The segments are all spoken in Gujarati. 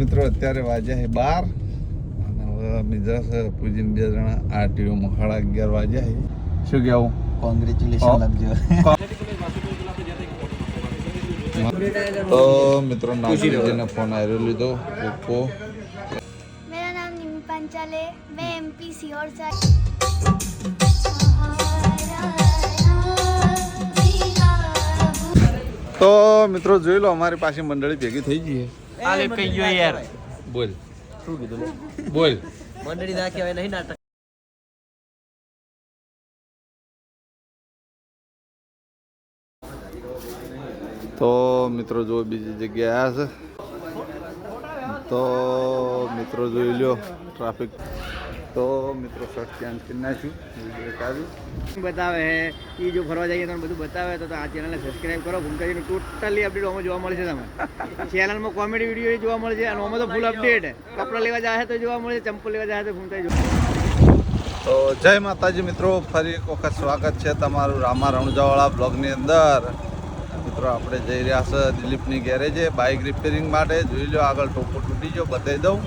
મિત્રો અત્યારે વાગ્યા છે 12 અને હવે અમે જશે પૂજીને 2 જણા આરટીઓમાં 11:30 વાગ્યા છે. શું કહેવું? કોંગ્રેચ્યુલેશન લખજો. તો મિત્રો નામ ફોન આવ્યો લીધો ઓપ્પો. मेरा नाम निमी पांचाल है, मैं एमपी सीहोर से। તો મિત્રો જોઈ લો અમારી પાસે મંડળી ભેગી થઈ ગઈ છે. આલે કઈ ગયો યાર. બોલ શું કીધું? બોલ. મંડળી ના કહેવાય નહીં નાટક. તો મિત્રો જો બીજી જગ્યાએ આવ્યા છે. તો મિત્રો જોઈ લો ટ્રાફિક. તો મિત્રો શર્ટ ચેન્જ કરી નાખ્યું બતાવે હે એ જો ફરવા જઈએ તો બધું બતાવે તો આ ચેનલને સબસ્ક્રાઇબ કરો. ભૂમતાજીનું ટોટલી અપડેટ આમાં જોવા મળશે. તમે ચેનલમાં કોમેડી વિડીયો જોવા મળશે અને આમાં તો ફૂલ અપડેટ. કપડાં લેવા જાય તો જોવા મળે, ચંપલ લેવા જાય તો ભૂમતાજી જોવા. તો જય માતાજી મિત્રો, ફરી એક વખત સ્વાગત છે તમારું રામા રણુજાવાળા બ્લોગની અંદર. મિત્રો આપણે જઈ રહ્યા છે દિલીપની ગેરેજે બાઇક રિપેરિંગ માટે. જોઈ લો આગળ ટોપો તૂટી ગયો, બતાવી દઉં.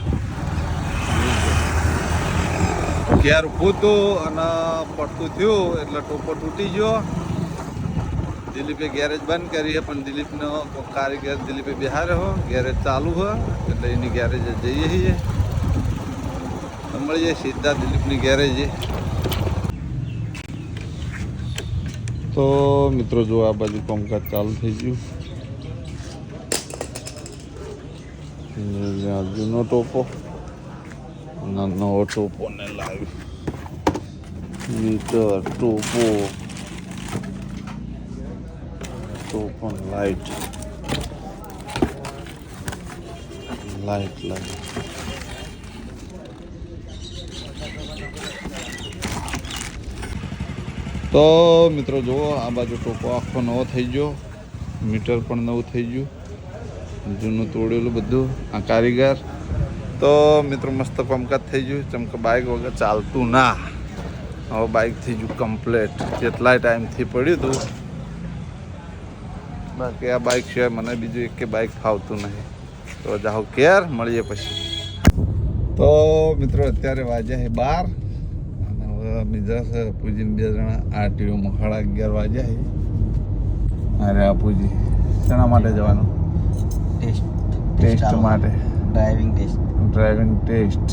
ઘેર ઊભું હતું અને પડતું થયું એટલે ટોપો તૂટી ગયો. દિલીપે ગેરેજ બંધ કરી છે પણ દિલીપનો કારીગર દિલીપે બિહાર્યો હો. ગેરેજ ચાલુ હોય એટલે એની ગેરેજે જઈએ છીએ. મળીએ સીધા દિલીપની ગેરેજે. તો મિત્રો જો આ બાજુ કામકાજ ચાલુ થઈ ગયું. જૂનો ટોપો નવો ટોપો ને લાવ્યું. મીટર ટોપો લાઈટ લાવી. તો મિત્રો જુઓ આ બાજુ ટોપો આખો નવો થઈ ગયો. મીટર પણ નવું થઈ ગયું. જૂનું તોડેલું બધું આ કારીગર. તો મિત્રો મસ્ત કામકાજ થઈ ગયું. ચમકે બાઇક વગર ચાલતું ના. હવે બાઇક થઈ ગયું કમ્પ્લેટ. કેટલાય ટાઈમથી પડ્યું હતું. બાકી આ બાઇક સિવાય મને બીજું એક બાઇક ફાવતું નહીં. તો જાઓ કેર, મળીએ પછી. તો મિત્રો અત્યારે વાગ્યા છે 12 અને હવે અમે જશે પૂજીને 2 જણા આરટીઓમાં 11:30 વાગ્યા છે. અરે આ પૂજી શેના માટે જવાનું? ટેસ્ટ માટે. ડ્રાઇવિંગ ટેસ્ટ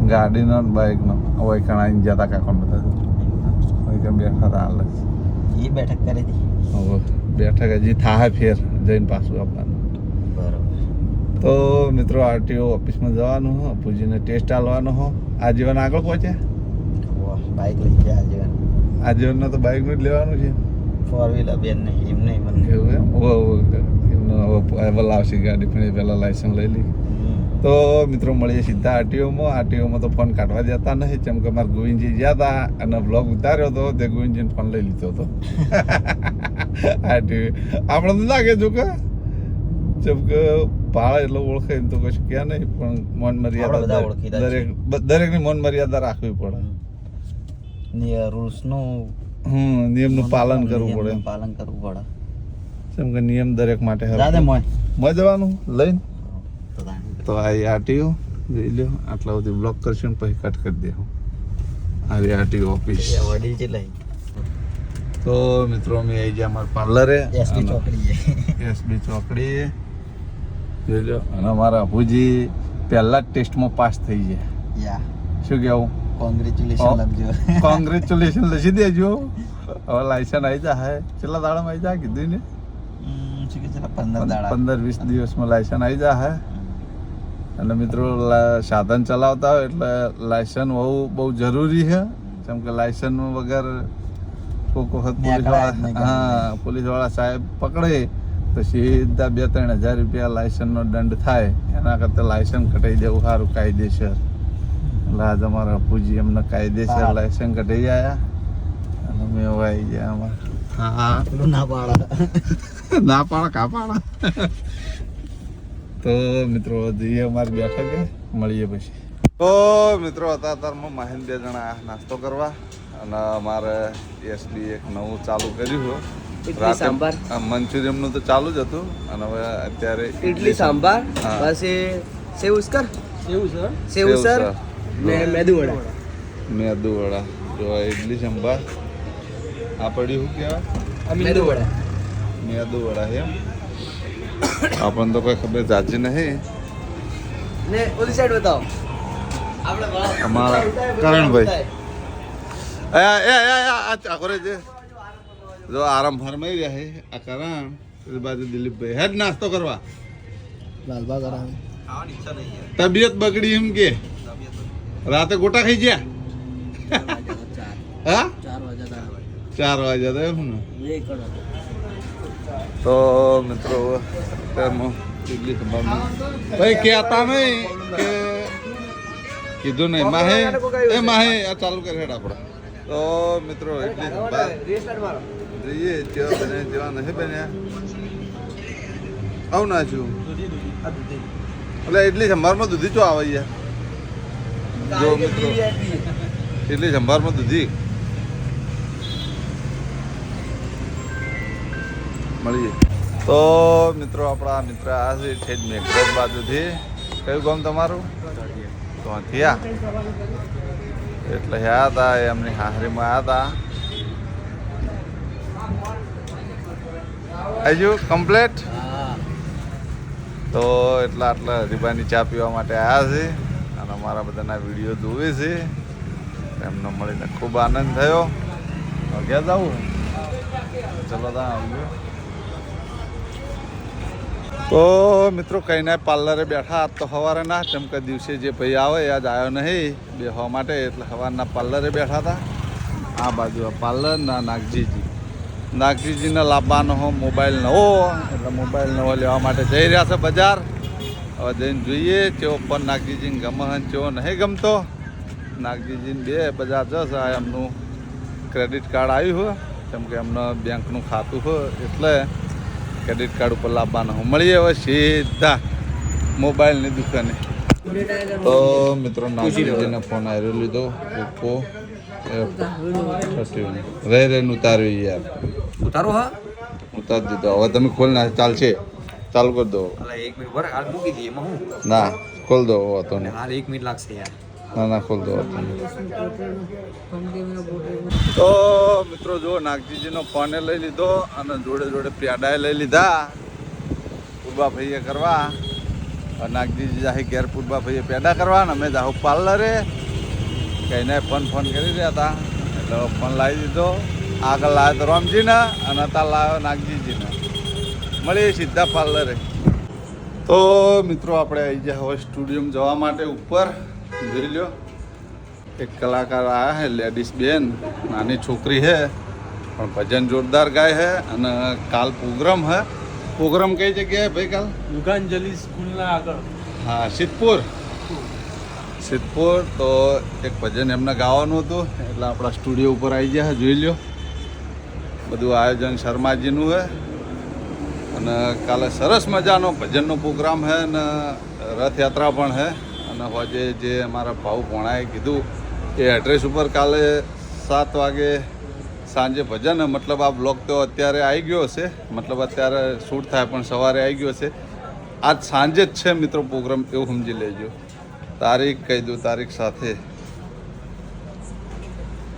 ગાડીનો બાઇકનો. હવે કણાઈને જતા કાકો નતા હવે બેઠા હતા હાલ એ બેઠક કરી હતી. હવે બેઠક હજી થાય ફેર જઈને પાછું આપવાનું. બરોબર. તો મિત્રો આરટીઓ ઓફિસમાં જવાનું હો, પૂજીને ટેસ્ટ આલવાનો હો. આજીવન આગળ પહોંચ્યા. બાઇક લઈ જાય આજીવન. આજીવનનો તો બાઇકનું જ લેવાનું છે. 4 વ્હીલર બેન નહીં એમ નહીં મને એવું એમ. એમનો હવે લાવશે ગાડી પણ એ પહેલાં લાયસન્સ લઈ લી. તો મિત્રો મળીએ સીધા આરટીઓમાં તો ફોન કાઢવા જતા નહીં. જેમ કે મારા ગોવિંદજી ગયા હતા અને બ્લોગ ઉતાર્યો હતો તે ગોવિંદજીને ફોન લઈ લીધો હતો. આરટીઓ આપણે તો લાગે જો કે જેમ કે ભાડા એટલે ઓળખે એમ તો કશું ક્યાં નહીં પણ મન મર્યાદા દરેકની મન મર્યાદા રાખવી પડે. રૂલ્સનું નિયમનું પાલન કરવું પડે. જેમ કે નિયમ દરેક માટે જવાનું લઈને. તો આ આરટીઓ જોઈ લો. આટલા સુધી બ્લોક કરશું ને પછી કટ કરી દેવું. આ આરટીઓ ઓફિસ. તો મિત્રો અમે આવી ગયા અમારા પાર્લરે એસબી ચોકડી જોઈ લો. અને અમારા અભુજી પહેલા જ ટેસ્ટમાં પાસ થઈ ગયા. શું કહેવું? કોંગ્રેચ્યુલેશન લખજો. કોંગ્રેચ્યુલેશન લખી દેજો. હવે લાયસન્સ આવી જાય. કેટલા દાડામાં આવી જાય કીધું ને? 15-20 દિવસમાં લાયસન્સ આવી જાય. અને મિત્રો સાધન ચલાવતા હોય એટલે લાયસન્સ બહુ જરૂરી છે. જેમ કે લાયસન્સ વગર કોઈક વખત પોલીસવાળા સાહેબ પકડે તો સીધા 2-3 હજાર રૂપિયા લાયસન્સનો દંડ થાય. એના કરતાં લાયસન્સ કઢાવી દેવું સારું કાયદેસર. એટલે આજ અમારા પૂજી એમને કાયદેસર લાયસન્સ કઢાવી આવ્યા અને અમે આવી ગયા આમાં. ના પાડા કાપાડા. તો મિત્રો જઈએ અમારી બેઠકે, મળીએ પછી. તો મિત્રો અત્યારમાં માહિન 2 જણા નાસ્તો કરવા અને અમારે એસબી એક નવું ચાલુ કર્યું હોય ઇડલી સાંભાર મંચુરિયનનું તો ચાલુ જ હતું અને હવે અત્યારે ઇડલી સાંભાર હા. પછી સેવ ઉસ્કર એવું સેવ સર ને મેદુ વડા મેદુ વડા જો આ ઇડલી સંભાર આ પડ્યું શું કહેવાય મેદુ વડા મેદુ વડા એમ આપણને તો કોઈ ખબર જાજી નહીં ને ઓલી સાઈડ બતાવો અમારા કરણભાઈ આ ચાકોરે છે જો આરામ ફરમાઈ રહ્યા છે આ કરણ એ બાજુ દિલીપભાઈ હેડ નાસ્તો કરવા લાલબા કરાવે તબિયત બગડી એમ કે રાતે ગોટા ખાઈ ગયા હા 4 વાગ્યા હતા એમ ને તો મિત્રો તેમાં ઇડલી સંભાર ભાઈ કહેતા નહીં કે કીધું નહીં માહે એ માહે આ ચાલુ કરે હેડ આપણે તો મિત્રો ઇડલી સંભાર જોઈએ જેવા બને જેવા નહીં બન્યા આવું ના છું એટલે ઇડલી સંભારમાં દૂધી ચો આવે યાર જો મિત્રો ઇડલી સંભારમાં દૂધી મળીએ તો મિત્રો આપણા મિત્ર આ છે ઠેજ મેઘરજ બાજુથી કયું ગામ તમારું તો થયા એટલે યા હતા એમની હાહરીમાં આવ્યા હતા હજુ કમ્પ્લેટ તો એટલા આટલા હરીબાની ચા પીવા માટે આવ્યા છે અને અમારા બધાના વિડીયો જોવે છે એમને મળીને ખૂબ આનંદ થયો ક્યાં જવું ચલો ત્યાં આવ્યું તો મિત્રો કંઈ ના પાર્લરે બેઠા આજ તો સવારે ના ચમકે દિવસે જે ભાઈ આવે આજ આવ્યો નહીં બેસવા માટે એટલે સવારના પાર્લરે બેઠા હતા આ બાજુ પાર્લર ના નાગજીજીને લાવવાનો હો મોબાઈલ નવો એટલે મોબાઈલ નવો લેવા માટે જઈ રહ્યા છે બજાર હવે જઈને જોઈએ ચેવો પણ નાગજીજીને ગમે ચેવો નહીં ગમતો નાગજીજીને બે બજાર જશે આ એમનું ક્રેડિટ કાર્ડ આવ્યું હોય કેમ કે એમને બેંકનું ખાતું હોય એટલે ક્રેડિટ કાર્ડ ઉપર લાવવાનો મળીએ હવે સીધા મોબાઈલની દુકાને તો મિત્રો નાગજીજીને ફોન આવ્યો લીધો ઓપ્પો રેન ઉતાર્યું યાર ઉતારો હા ઉતારી દીધો હવે તમે ખોલ ના ચાલશે ચાલુ કરી દો અલા 1 મિનિટ ભર હાલ મૂકી દઈએ એમાં હું ના ખોલ દો હતો ને હાલ 1 મિનિટ લાગશે યાર ના ખોલ દો હતો તો મિત્રો જો નાગજીજીનો ફોને લઈ લીધો અને જોડે જોડે પ્યાડાએ લઈ લીધા પૂર્વા ભાઈએ કરવા નાગજીજી જાહે ઘેર પૂર્વા ભાઈએ પેડા કરવા ને અમે જાહો પાર્લરે કહીને ફોન કરી રહ્યા હતા એટલે ફોન લાવી દીધો આગળ લાવ્યો તો રામજીને અને ત્યાં લાવ્યો નાગજીજીને મળીએ સીધા પાર્લરે તો મિત્રો આપણે આવી ગયા હવે સ્ટુડિયોમાં જવા માટે ઉપર જોઈ લો એક કલાકાર આવ્યા છે લેડીઝ બેન નાની છોકરી છે પણ ભજન જોરદાર ગાય છે અને કાલ પ્રોગ્રામ છે પ્રોગ્રામ કઈ જગ્યાએ ભાઈ કાલ યુગાંજલિ સ્કૂલના આગળ હા સિદ્ધપુર તો એક ભજન એમને ગાવાનું હતું એટલે આપણા સ્ટુડિયો ઉપર આવી ગયા જોઈ લો બધું આયોજન શર્માજીનું છે અને કાલે સરસ મજાનો ભજનનો પ્રોગ્રામ છે અને રથયાત્રા પણ છે અને હોજે જે અમારા ભાઉ ભોણાએ કીધું એ એડ્રેસ ઉપર કાલે 7 વાગે સાંજે ભજન મતલબ આ બ્લોગ તો અત્યારે આવી ગયો હશે મતલબ અત્યારે શૂટ થાય પણ સવારે આવી ગયો હશે આજ સાંજે જ છે મિત્રો પ્રોગ્રામ એવું સમજી લેજો તારીખ કહી દઉં તારીખ સાથે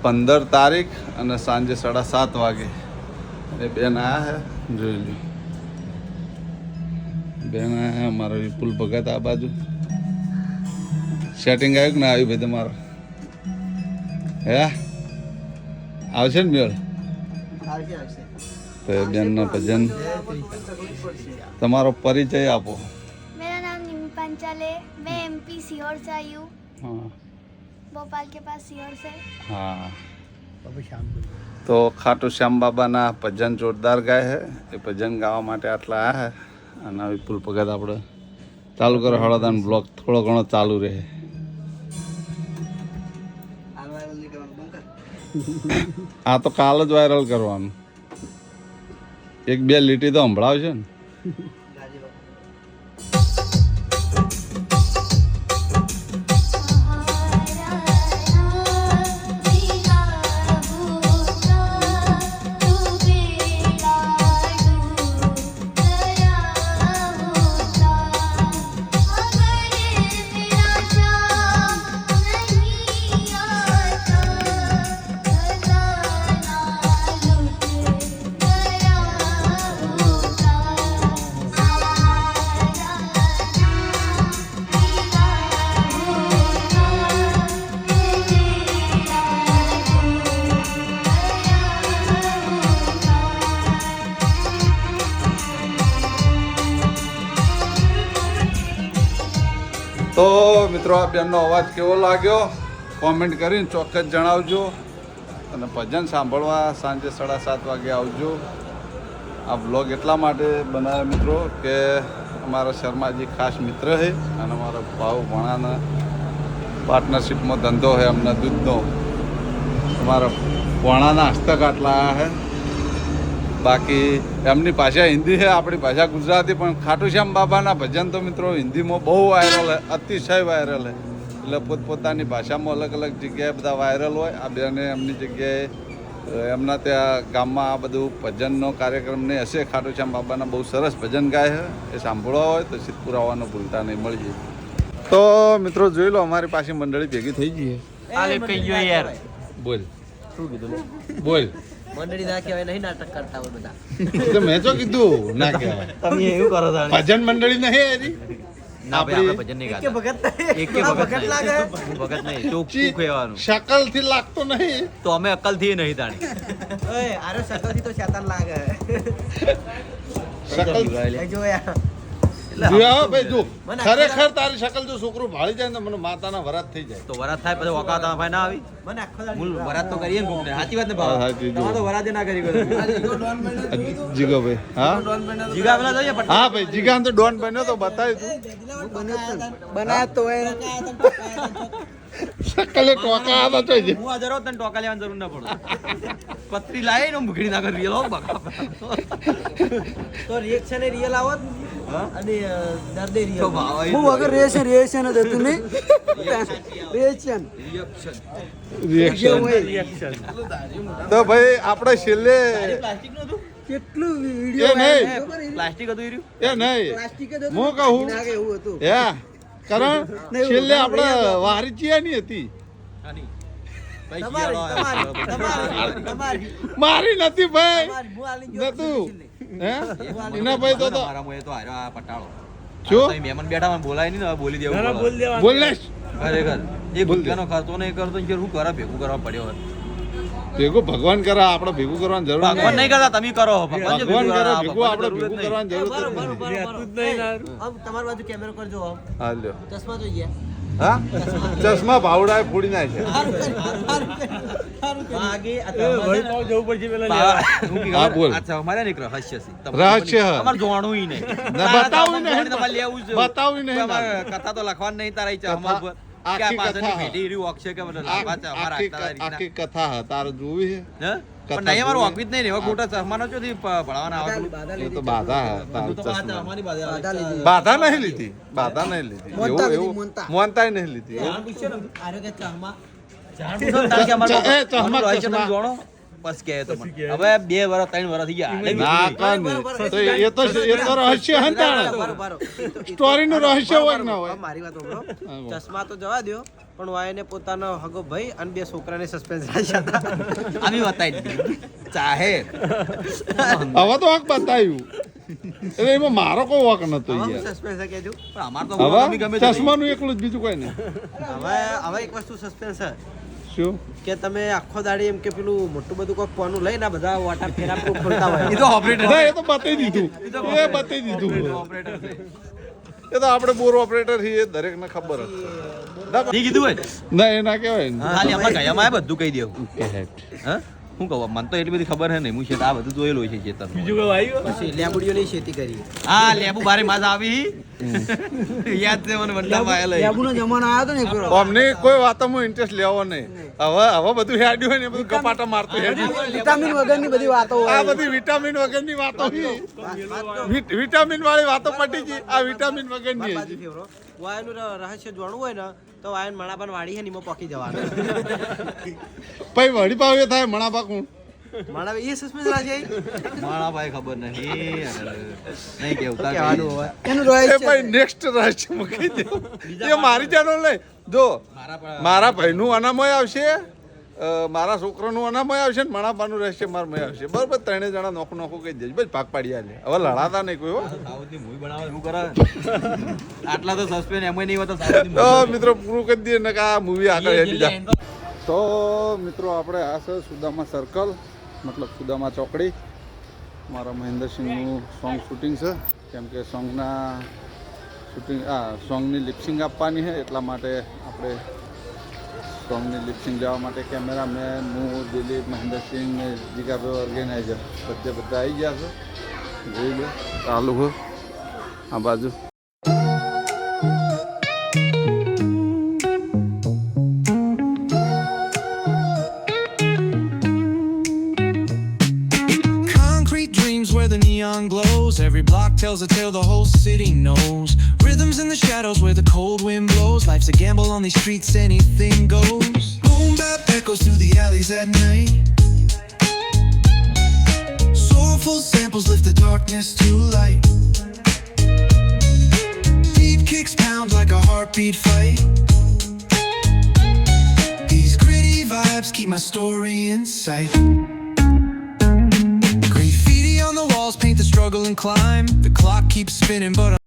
15 તારીખ અને સાંજે 7:30 વાગે એ બેન આવ્યા છે જોઈ લો બેન આવ્યા અમારા વિપુલ ભગત આ બાજુ સેટિંગ આવ્યું કે ના આવ્યું ભાઈ તમારે હે આવશે ને મેળ તો એ બેનના ભજન તમારો પરિચય આપો मेरा नाम निमी पांचाले मैं एमपी सीहोर से आई हूँ हाँ भोपाल के पास सीहोर से हाँ તો ખાટુ શ્યામ બાબાના ભજન જોરદાર ગાય છે એ ભજન ગાવા માટે આટલા આવ્યા છે અને વિપુલ ભગત આપણે ચાલુ કરો હળદાન બ્લોગ થોડો ઘણો ચાલુ રહે આ તો કાલ જ વાયરલ કરવાનું 1-2 લીટી તો સંભળાવશે ને તો મિત્રો આ બેનનો અવાજ કેવો લાગ્યો કોમેન્ટ કરીને ચોક્કસ જણાવજો અને ભજન સાંભળવા સાંજે 7:30 વાગે આવજો. આ વ્લોગ એટલા માટે બનાવ્યા મિત્રો કે અમારા શર્માજી ખાસ મિત્ર છે અને અમારા ભાવ ભણાના પાર્ટનરશિપમાં ધંધો છે અમને દૂધનો. અમારા ભણાના હસ્તક આટલા આવ્યા છે. બાકી એમની ભાષા હિન્દી છે, આપણી ભાષા ગુજરાતી, પણ ખાટુશ્યામ બાબાના ભજન તો મિત્રો હિન્દીમાં બહુ વાયરલ છે, અતિશય વાયરલ છે. એટલે પોતપોતાની ભાષામાં અલગ અલગ જગ્યાએ બધા વાયરલ હોય. આ બેને એમની જગ્યાએ એમના ત્યાં ગામમાં આ બધું ભજનનો કાર્યક્રમ નહીં હશે. ખાટુશ્યામ બાબાના બહુ સરસ ભજન ગાય છે, એ સાંભળવા હોય તો સિદ્ધપુર આવવાનું ભૂલતા નહીં, મળી જાય. તો મિત્રો જોઈ લો અમારી પાસે મંડળી ભેગી થઈ ગઈ છે. બોલ શું કીધું? બોલ. મંડળી ના કહેવાય, નહીં નાટક કરતા હોય બધા. તો મેં તો કીધું ના કહેવાય. તમે એવું કરો છો. ભજન મંડળી નહીં એની. ના ભાઈ આપણે ભજન નહીં ગાતા. એકે ભગત લાગે. હું ભગત નહીં, ચોખ્ખું કહેવાનું. શકલથી લાગતો નહીં તો અમે અક્કલથી નહીં તાણી. ઓય આરો શકલથી તો શેતાન લાગે. શકલ જો યાર જોયા ભાઈ જો ખરેખર તારી શકલ જો છોકરું ભાળી જાય ને મને માતાના વરાત થઈ જાય. તો વરાત થાય પછી વકાતા ભાઈ ના આવી. મને આખો દાડી મૂળ વરાત તો કરીએ ને કોકને. સાચી વાત ને ભાવ. હા, સાચી. તમારે તો વરાતે ના કરી કોઈ. જીગો ભાઈ હા જીગા પેલા જોઈએ પટ્ટા. હા ભાઈ જીગાન તો ડોન બન્યો તો બતાવી તું બનાયા તો હોય શકલે ટોકા આવા તો છે. હું હાજર હોત તને ટોકા લેવાની જરૂર ના પડે. પતરી લાવી ને ભૂખડી ના કરી રિયલ બકા. તો રિએક્શન એ રિયલ આવત અને દર્દે તો રિયલ. ભાવ હું વગર રિએક્શન જ હતું નહીં રિએક્શન રિએક્શન તો ભાઈ આપણે છેલ્લે પ્લાસ્ટિક નું હતું. કેટલું એ વિડીયો નહીં પ્લાસ્ટિક હતું ઈ રહ્યું. એ નહીં પ્લાસ્ટિક જ હું કહું નાગે એવું હતું હે કારણ છેલ્લે આપણે વારી ચિયાની હતી. આની. ભાઈ તમારી શિયાળો તમારી આવ્યો. તમારી મારી નથી ભાઈ તમારી હું આલી ગયો નતું હે એના ભાઈ તો મારા મોએ તો હાર્યો આ પટાળો. શું? આ તો મહેમાન બેઠા મને બોલાય નહીં ને હવે બોલી દેવું. બોલે ખરેખર એ ભૂલકાનો ખર્ચો નહીં કરતો ને શું કરે ભેગું કરવા પડ્યો હોય. ભેગું ભગવાન કરે આપણે ભેગું કરવાની જરૂર ભગવાન નહીં કરતા તમે કરો. ભગવાન જે ભગવાન કરે ભેગું ભેગું આપણે જરૂર જ ભેગું નહીં. કરવાની જરૂર જ નથી. આમ તમારી બાજુ કેમેરો કરજો આમ હા લ્યો ચશ્મા જોઈ ગયા હા ચશ્મા ભાવડાએ ફોડી નાખ્યા. આગે હા, બોલ. અચ્છા અમારે નહીં રહસ્ય છે. રહસ્ય. અમારે જોવાનું ય નહીં. બતાવું નહીં. તમારે લેવું છે. બતાવું નહીં. તમારે કથા તો લખવાની નહીં તારા ઈચ્છા. કથા- અમારે કે આ આખી પાછળની કથા. પેઢી રહ્યું અક્ષય કે બધા લાંબા છે અમારા આટલા રીતના. આખી કથા હા તારે જોવી છે હે? પણ નહીં અમારું વાંકવી જ નહીં ને એવા ખોટા ચશ્માનો ચોથી ભણાવવાના આવે. એ તો બાધા હા, તારું તો વાત ચશ્મા. અમારી બાજુ બાધા લીધી. બાધા નહીં લીધી બાધા નહીં લીધી મોનતા એવું લીધી, એવું મોનતા. મોનતાય નહીં લીધી એવું. આરોગ્ય ચશ્મા કારણ કે અમારું એ ચશ્મા, અમારું રહસ્ય તમે ચશ્મા. જોણો બસ કહે તો મને. હવે 2 વર્ષ 3 વર્ષ થઈ ગયા. ના કાંઈ નહીં. તો એ તો રહસ્ય હે ને તાણે. સ્ટોરીનું રહસ્ય હોય કે ના હોય મારી વાત સાંભળો. હા, બોલ. ચશ્મા તો જવા દ્યો પણ વાયને પોતાનો હગો ભાઈ અને 2 છોકરાને સસ્પેન્સ રાખ્યા હતા. આવી બતાવી દીધી. ચાહે હવે તો વાંક બતાવ્યું એટલે એમાં મારો કોઈ વાંક નતો યાર. સસ્પેન્સ કહેજો. પણ અમાર તો હવે ગમે તે થઈ. ચશ્માનું એકલું જ બીજું કોઈ નહીં. હવે એક વસ્તુ સસ્પેન્સ છે શું કે તમે આખો દાડી એમ કે પેલું મોટું બધું કોક પોનું લઈને આ બધા વાટા ફેરા ખોલતા હોય. એ તો ઓપરેટર ના, એ તો બતાવી દીધું એ બતાવી દીધું ઓપરેટર છે. એ તો આપણે બોર ઓપરેટર છીએ દરેકને ખબર જ છે. ઈ કીધું હોય ને? ના એ ના કહેવાય ને. ખાલી અમારે કયામાં આવે બધું કહી દેવું. કહેટ. હા શું કહું મને તો એટલી બધી ખબર હે નહીં. હું છે આ બધું જોયેલું છે ખેતર. પછી લેબુડીઓની ખેતી કરી. હા લેબુ બારે માસ આવી યાદ છે મને વંડામાં આયેલા. લેબુનો જમાનો આવ્યો હતો ને એક વાર. અમને કોઈ વાતોમાં ઇન્ટરેસ્ટ લેવો નહીં. હવે બધું હેડ્યું હોય ને એ બધું કપાટા મારતું હેડ્યું. વિટામિન વગરની બધી વાતો આ હોય બધી વિટામિન વગરની વાતો વિટામિન વાળી વાતો પટી ગઈ. આ વિટામિન વગરની બાજુ હજી. ફેવરો વાયનું રહસ્ય જાણવું હોય ને તો વાયન મણાપાન વાડી છે ને એમાં પોકી જવાનું. પછી વળી પાવ એ થાય મણાપા કોણ મણા એ સસ્પેન્સ રાજી મારા ભાઈ ખબર નહીં નહીં કેવતા કહેવાનું હોય. એનું એ રહસ્ય ભાઈ નેક્સ્ટ રહસ્ય મૂકી દે. એ મારી ચેનલ નહીં જો મારા ભાઈનું અનામય આવશે મારા છોકરાનું અનામય આવશે ને મણાપાનું રહેશે મારમય આવશે બરોબર. 3 જણા નોખું નોખું કહી દેજો બસ ભાગ પાડી આલે. હવે લડાતા નહીં કોઈ હો. સાઉથની મૂવી બનાવે શું કરે આટલા તો સસ્પેન્સ એમ નહીં હોતા સાઉથની તો મિત્રો પૂરું કરી દઈએ ને કે આ મૂવી આગળ હેડી જાય. તો મિત્રો આપણે આ છે સુદામા સર્કલ મતલબ સુદામા ચોકડી. મારા મહેન્દ્રસિંહનું સોંગ શૂટિંગ છે કેમ કે સોંગના શૂટિંગ સોંગની લિપસિંગ આપવાની છે, એટલા માટે આપણે સોંગની લિપસિંગ લેવા માટે કેમેરામેન, હું, દિલીપ, મહેન્દ્રસિંહ ને જીગાભાઈ ઓર્ગેનાઇઝર બધા આવી ગયા છે. જોઈ લો ચાલુ હોય આ બાજુ. Concrete dreams where the neon glows. Every block tells a tale the whole city knows. Rhythms in the shadows where the cold wind blows. Life's a gamble on these streets, anything goes. Boom bap echoes through the alleys at night. Soulful samples lift the darkness to light. Deep kicks pound like a heartbeat fight. These gritty vibes keep my story in sight. Graffiti on the walls paint the struggle and climb. The clock keeps spinning but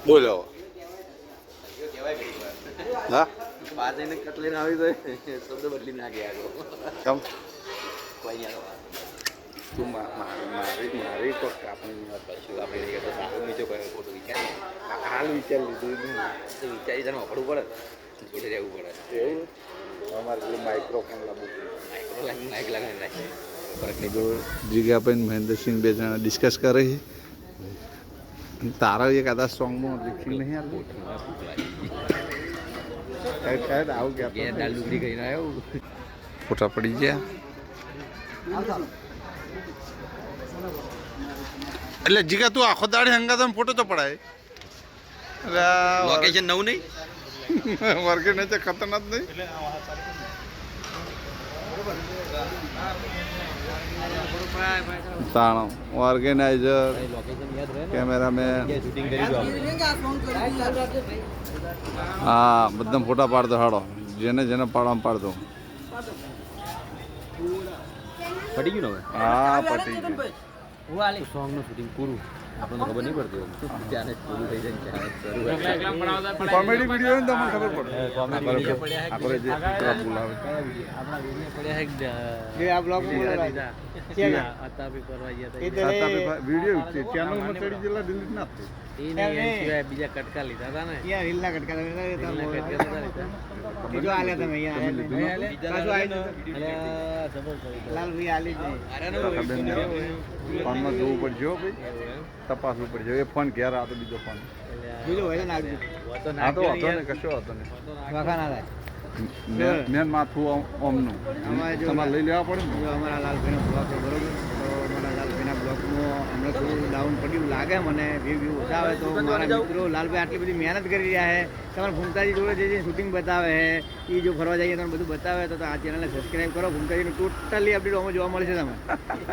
બોલો હા બાજરીને કટલીને આવી જાય શબ્દ બદલી નાખી આગળ કેમ કોઈ નહીં તું મારી તો કાપણી વાત શું આપણે નહીં કરતા સારું નીચે કોઈ ખોટું વિચાર હાલ વિચાર લીધું તો વિચારી તને વાપરવું પડે જોડે રહેવું પડે એવું અમારે પેલું માઇક્રોફોન લાવવું માઇક લગાવી નાખીએ ફરક નહીં તો જીગાભાઈ મહેન્દ્રસિંહ બે જણા ડિસ્કસ કરે છે. તારા એક આદા સોંગમાં લિખી નહીં આવું શાયદ આવું પડે દાલ ડુંગળી કરીને આવ્યો ફોટા પડી ગયા. એટલે જીગા તું આખો દાડી હંગાત ફોટો તો પડાય લોકેશન નવું નહીં વર્ગે ને ખતરનાક નહીં. તાણો ઓર્ગેનાઇઝર, કેમેરામેન, શૂટિંગ કરી દો હા બધા ફોટા પાડતો હાડો જેને જેને પાડવા પાડતો. પડી ગયું ને હવે હા પટી ગયું. સોંગનું શૂટિંગ પૂરું આપણને ખબર નહીં પડતી ત્યારે પૂરું થઈ જાય કોમેડી વિડીયો ને તમને ખબર પડે. આપણે જે બોલાવે આ બ્લોગ વિડીયો ચેનલમાં ચડી ગયેલા ડિલીટ ના થાય. બીજા કટકા લીધા હતા ને રીલના કટકા જો આલ્યા તમે લાલભાઈ આલી ફોનમાં જોવું પડશે હો ભાઈ, તપાસવું પડશે. એ ફોન ઘેર આ તો બીજો ફોન બીજો હોય તો નાખજો. આ તો હતો ને કશો હતો ને વાખા ના થાય. મેન માથું ઓમનું તમારે લઈ લેવા પડે ને. જો અમારા લાલભાઈનો બ્લોગ છે બરોબર, તો અમારા લાલભાઈના બ્લોગમાં હમણાં થોડું ડાઉન પડ્યું લાગે મને, વ્યૂ ઓછા આવે તો મારા મિત્રો લાલભાઈ આટલી બધી મહેનત કરી રહ્યા છે. તમારા ભૂમતાજી જોડે જે શૂટિંગ બતાવે છે એ જો ફરવા જઈએ તમને બધું બતાવે તો આ ચેનલને સબસ્ક્રાઈબ કરો. ભૂમતાજીનું ટોટલી અપડેટ આમાં જોવા મળશે. તમે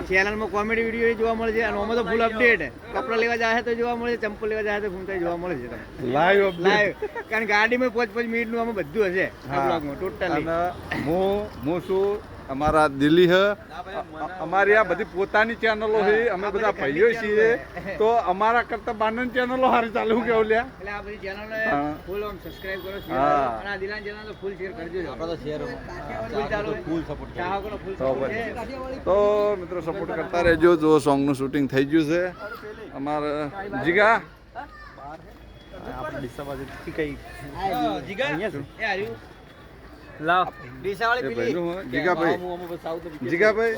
ચેનલમાં કોમેડી વિડીયો જોવા મળે છે અને આમાં તો ફૂલ અપડેટ. કપડાં લેવા જાય તો જોવા મળે છે, ચંપલ લેવા જાય તો ભૂમતાજી જોવા મળે છે તમને લાઈવ લાઈવ. કારણ કે ગાડીમાં 5 મિનિટનું આમાં બધું હશે આ બ્લોગમાં ટોટલી. હું શું અમારા દિલ્હી હે, અમારી આ બધી પોતાની ચેનલો છે, અમે બધા ભાઈઓ છીએ, તો અમારા કરતા બાનન ચેનલો સારી ચાલુ કેવું લ્યા. એટલે આ બધી ચેનલને ફૂલ સબસ્ક્રાઇબ કરો, શેર હા. કરો અને આ દિલાન ચેનલ તો ફૂલ શેર કરજો. આપણે તો શેર ફૂલ ચાલુ ફૂલ સપોર્ટ ચાહકોનો ફૂલ તો સપોર્ટ છે. તો મિત્રો સપોર્ટ કરતા રહેજો. જો સોંગનું શૂટિંગ થઈ ગયું છે અમારે જીગા જીગાભાઈ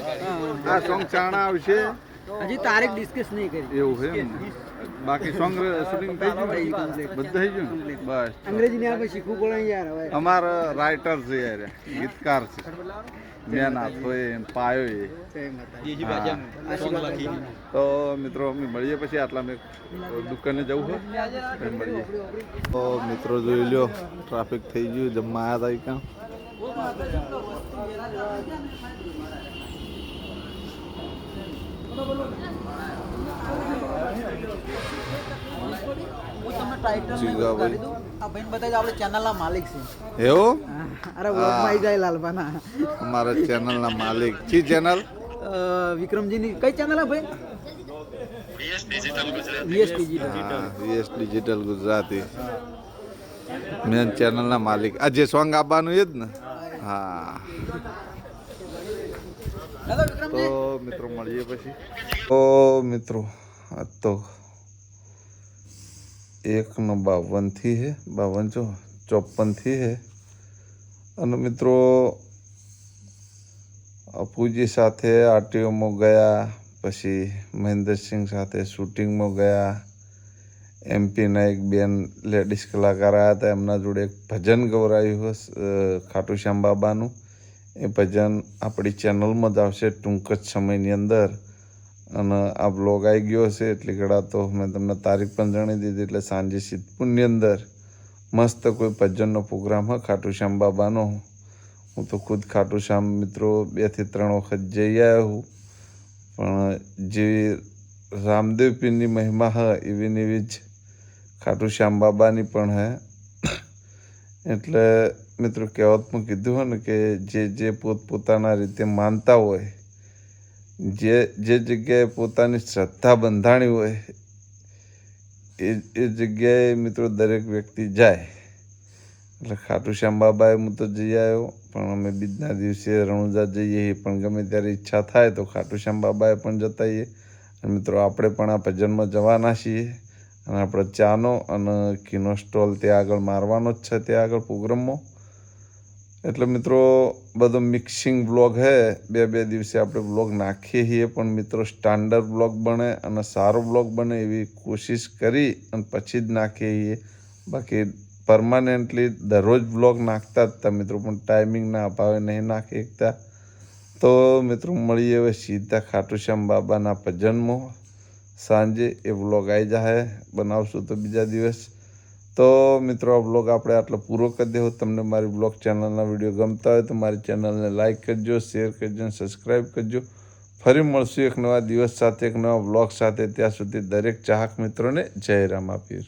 આ સોંગ ચાણા આવશે હજી તારીખ ડિસ્કસ નહીં કરી. એવું છે એમ ને? બાકી સોંગ શૂટિંગ થઈ ગયું બધું થઈ ગયું ને? બસ અંગ્રેજી ને આપણે શીખવું પડે યાર હવે. અમારા રાઇટર છે યાર, ગીતકાર છે, મેન હાથો એ પાયો એ. બીજી ભાષામાં song લખી. તો મિત્રો અમે મળીએ પછી, આટલા મેં દુકાને જવું છે પછી મળીએ. તો મિત્રો જોઈ લો, ટ્રાફિક થઈ ગયું, જમવા આવ્યા હતા ક્યાં. જીગાભાઈ આ ભાઈ બતાવી આપણે ચેનલના માલિક છે. એવું અરે વ્લોગમાં આવી જાય લાલબાના. અમારા ચેનલના માલિક છી ચેનલ વિક્રમજીની કઈ ચેનલ હે ભાઈ? VS digital. હા, વીએસ ડિજિટલ ગુજરાતી મેન ચેનલના માલિક. આ જે સોંગ આપવાનું એ જ ને? હા. તો મિત્રો મળીએ પછી. તો મિત્રો આ તો 1:52 થી હે, 54 થી હે. અને મિત્રો અપુજી સાથે આરટીઓમાં ગયા, પછી મહેન્દ્રસિંહ સાથે શૂટિંગમાં ગયા. એમપીના એક બેન લેડીઝ કલાકાર આવ્યા હતા, એમના જોડે એક ભજન ગવરાયું ખાટુ શ્યામ બાબાનું. એ ભજન આપણી ચેનલમાં જ આવશે ટૂંક જ સમયની અંદર. અને આ બ્લોગ આવી ગયો હશે એટલે ઘણા તો મેં તમને તારીખ પણ જણાવી દીધી. એટલે સાંજે સિદ્ધપુરની અંદર મસ્ત કોઈ ભજનનો પ્રોગ્રામ હોય ખાટુ શ્યામ બાબાનો. હું તો ખુદ ખાટુ શ્યામ મિત્રો 2 થી 3 વખત જઈ આવ્યો હું. પણ જેવી રામદેવ પીરની મહિમા હોય એવી જ ખાટુ શ્યામ બાબાની પણ હે. એટલે મિત્રો કહેવતમાં કીધું હોય ને કે જે પોતપોતાના રીતે માનતા હોય, જે જગ્યાએ પોતાની શ્રદ્ધા બંધાણી હોય એ જગ્યાએ મિત્રો દરેક વ્યક્તિ જાય. એટલે ખાટુ શ્યામ બાબાએ હું તો જઈ આવ્યો, પણ અમે બીજના દિવસે રણુજા જઈએ પણ ગમે ત્યારે ઈચ્છા થાય તો ખાટુ શ્યામ બાબાએ પણ જતા આવીએ. અને મિત્રો આપણે પણ આ ભજનમાં જવાના છીએ. અને આપણે ચાનો અને ઘીનો સ્ટોલ ત્યાં આગળ મારવાનો જ છે, ત્યાં આગળ પ્રોગ્રામમાં. એટલે મિત્રો બધો મિક્સિંગ બ્લોગ હે, 2 દિવસે આપણે બ્લોગ નાખીએ છીએ, પણ મિત્રો સ્ટાન્ડર્ડ બ્લોગ બને અને સારો બ્લોગ બને એવી કોશિશ કરી અને પછી જ નાખીએ છીએ. બાકી પરમાનન્ટલી દરરોજ બ્લોગ નાખતા જ હતા મિત્રો, પણ ટાઈમિંગના અભાવે નહીં નાખી શકતા. તો મિત્રો મળીએ હવે સીધા ખાટુ શ્યામ બાબાના ભજનમાં. સાંજે એ બ્લોગ આવી જાય, બનાવશું તો બીજા દિવસ. તો મિત્રો આ બ્લોગ આપણે આટલો પૂરો કરી દેવો. તમને મારી બ્લોગ ચેનલના વિડીયો ગમતા હોય તો મારી ચેનલને લાઇક કરજો, શેર કરજો અને સબસ્ક્રાઈબ કરજો. ફરી મળશું એક નવા દિવસ સાથે, એક નવા બ્લોગ સાથે. ત્યાં સુધી દરેક ચાહક મિત્રોને જય રામાપીર.